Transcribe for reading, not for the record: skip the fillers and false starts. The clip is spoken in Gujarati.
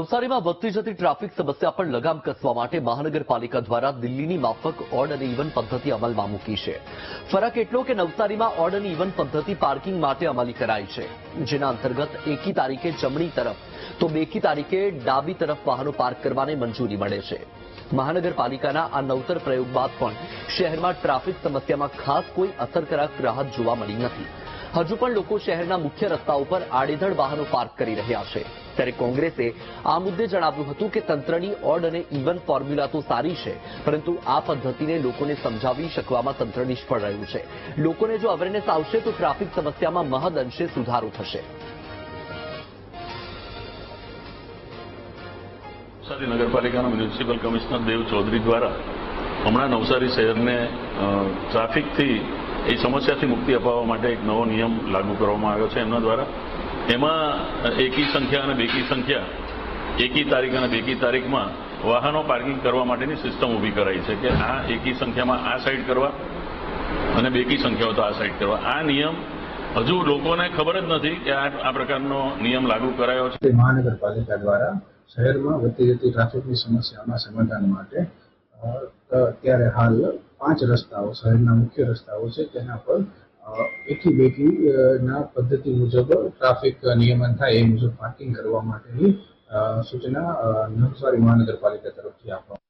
નવસારીમાં વધતી જતી ટ્રાફિક સમસ્યા પર લગામ કસવા માટે મહાનગરપાલિકા દ્વારા દિલ્હીની માફક ઓડ અને ઇવન પદ્ધતિ અમલમાં મૂકી છે। ફરક એટલો કે નવસારીમાં ઓડ અને ઇવન પદ્ધતિ પાર્કિંગ માટે અમલી કરાઈ છે, જેના અંતર્ગત એકી તારીખે જમણી તરફ તો બેકી તારીખે ડાબી તરફ વાહનો પાર્ક કરવાને મંજૂરી મળે છે। મહાનગરપાલિકાના આ નવતર પ્રયોગ બાદ પણ શહેરમાં ટ્રાફિક સમસ્યામાં ખાસ કોઈ અસરકારક રાહત જોવા મળી નથી। હજુ પણ લોકો શહેરના મુખ્ય રસ્તાઓ પર આડેધડ વાહનો પાર્ક કરી રહ્યા છે। ત્યારે કોંગ્રેસે આ મુદ્દે જણાવ્યું હતું કે તંત્રની ઓડ અને ઇવન ફોર્મ્યુલા તો સારી છે, પરંતુ આ પદ્ધતિને લોકોને સમજાવી શકવામાં તંત્ર નિષ્ફળ રહ્યું છે। લોકોને જો અવેરનેસ આવશે તો ટ્રાફિક સમસ્યામાં મહદ અંશે સુધારો થશે। નવસારી નગરપાલિકાના મ્યુનિસિપલ કમિશનર દેવ ચૌધરી દ્વારા હમણાં નવસારી શહેરને ટ્રાફિકથી એ સમસ્યાથી મુક્તિ અપાવવા માટે એક નવો નિયમ લાગુ કરવામાં આવ્યો છે એમના દ્વારા। એમાં એકી સંખ્યા અને બેકી સંખ્યા, એકી તારીખ અને બેકી તારીખમાં વાહનો પાર્કિંગ કરવા માટેની સિસ્ટમ ઊભી કરાઈ છે કે આ એકી સંખ્યામાં આ સાઈડ કરવા અને બેકી સંખ્યાઓ તો આ સાઈડ કરવા। આ નિયમ હજુ લોકોને ખબર જ નથી કે આ પ્રકારનો નિયમ લાગુ કરાયો છે। મહાનગરપાલિકા દ્વારા શહેરમાં વધતી જતી ટ્રાફિકની સમસ્યાના સમાધાન માટે અત્યારે હાલ 5 રસ્તાઓ, શહેરના મુખ્ય રસ્તાઓ છે, તેના પર એકી બેકી ના પદ્ધતિ મુજબ ટ્રાફિક નિયમન થાય એ મુજબ પાર્કિંગ કરવા માટેની સૂચના નવસારી મહાનગરપાલિકા તરફથી આપવામાં